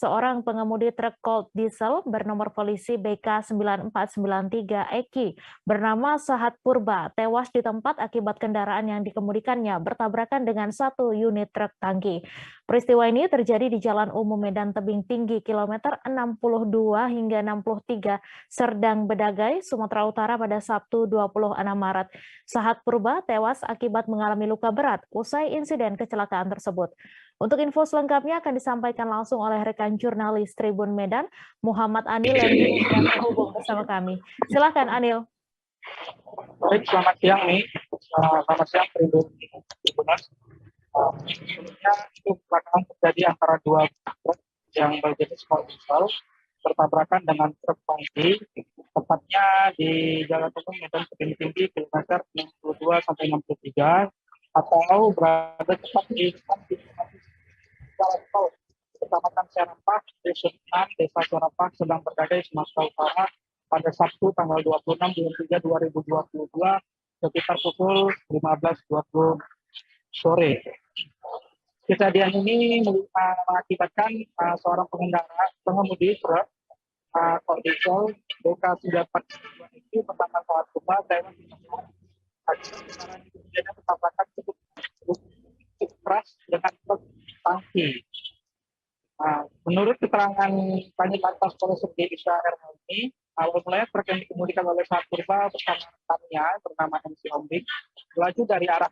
Seorang pengemudi truk Colt diesel bernomor polisi BK9493 Eki bernama Sahat Purba tewas di tempat akibat kendaraan yang dikemudikannya bertabrakan dengan satu unit truk tangki. Peristiwa ini terjadi di Jalan Umum Medan Tebing Tinggi kilometer 62 hingga 63 Serdang Bedagai, Sumatera Utara pada Sabtu 26 Maret. Sahat Purba tewas akibat mengalami luka berat usai insiden kecelakaan tersebut. Untuk info selengkapnya akan disampaikan langsung oleh rekan jurnalis Tribun Medan, Muhammad Anil yang sudah terhubung bersama kami. Silakan Anil. Baik, selamat siang nih. Selamat siang Tribuners. Sebelumnya itu kecelakaan terjadi antara dua truk yang berjenis diesel bertabrakan dengan truk tangki, tepatnya di Jalan Umum Medan Tebing Tinggi kilometer 62 sampai 63 atau berada tepat di Jalan Tol Kecamatan Serempak, Desa 6, Desa Serempak, Sedang Berdagai, Sumatera Utara pada Sabtu tanggal 26 bulan 3 2022 sekitar pukul 15.20 sore. Kejadian ini mengakibatkan seorang pengemudi truk Colt diesel BK9492 itu bersama Sahat Purba tewas di tempat. Kendaraan itu bertabrakan cukup keras dengan truk tangki. Menurut keterangan Kanit Lantas Polres Israel ini, awal mulanya truk yang dikemudikan oleh Sahat Purba bersama rekannya bernama MC Ombik melaju dari arah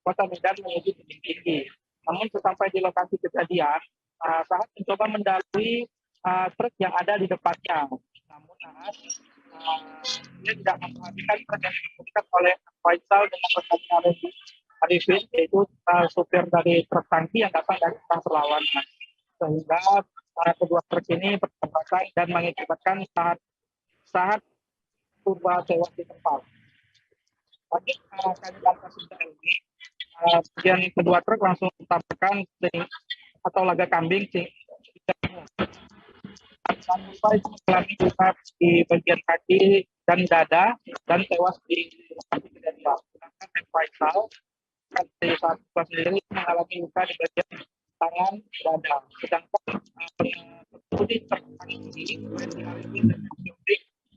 Kota Medan menuju Tebing Tinggi. Namun sesampai di lokasi kejadian, Sahat mencoba mendahului truk yang ada di depannya. Namun dia tidak memperhatikan truk yang dikemudikan oleh Faisal dengan rekannya Arifin, yaitu supir dari truk tangki yang datang dari arah berlawanan. Sehingga kedua truk ini bertabrakan dan mengakibatkan Sahat Purba tewas di tempat. Bagi Kanit Lantas ini, kemudian kedua truk langsung bertabrakan atau laga kambing sampai mengalami luka di bagian kaki dan dada dan tewas di lokasi kejadian. Sedangkan Faisal dari Sahat Purba sendiri mengalami luka di bagian tangan dada. Sedangkan pengemudi truk ini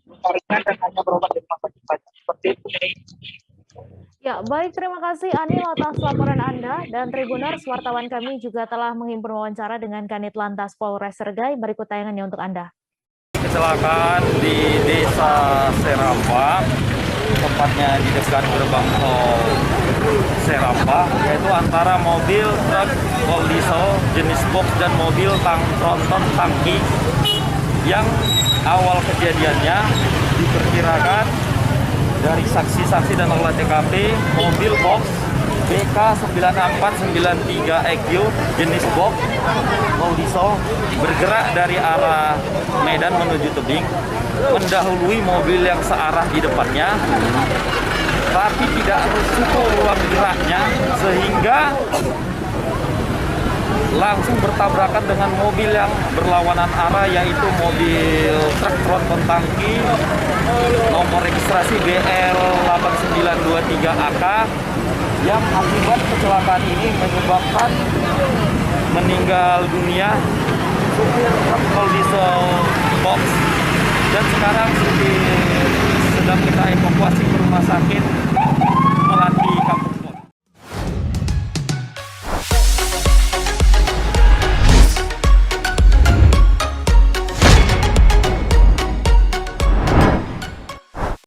luka ringan dan hanya berobat di rumah sakit saja. Seperti itu. Ya, baik, terima kasih Anil atas laporan Anda, dan Tribuners, wartawan kami juga telah menghimpun wawancara dengan Kanit Lantas Polres Sergai. Berikut tayangannya untuk Anda. Kecelakaan di Desa Serempak, tepatnya di dekat gerbang tol Serempak, yaitu antara mobil truk Colt diesel jenis box dan mobil tronton tangki yang awal kejadiannya diperkirakan dari saksi-saksi dan olah TKP, mobil box BK9493 EQ jenis box Colt diesel bergerak dari arah Medan menuju Tebing, mendahului mobil yang searah di depannya, tapi tidak cukup ruang geraknya sehingga langsung bertabrakan dengan mobil yang berlawanan arah, yaitu mobil truk tronton tangki nomor registrasi BL8923AK yang akibat kecelakaan ini menyebabkan meninggal dunia supir truk Colt diesel box, dan sekarang sedang kita evakuasi ke rumah sakit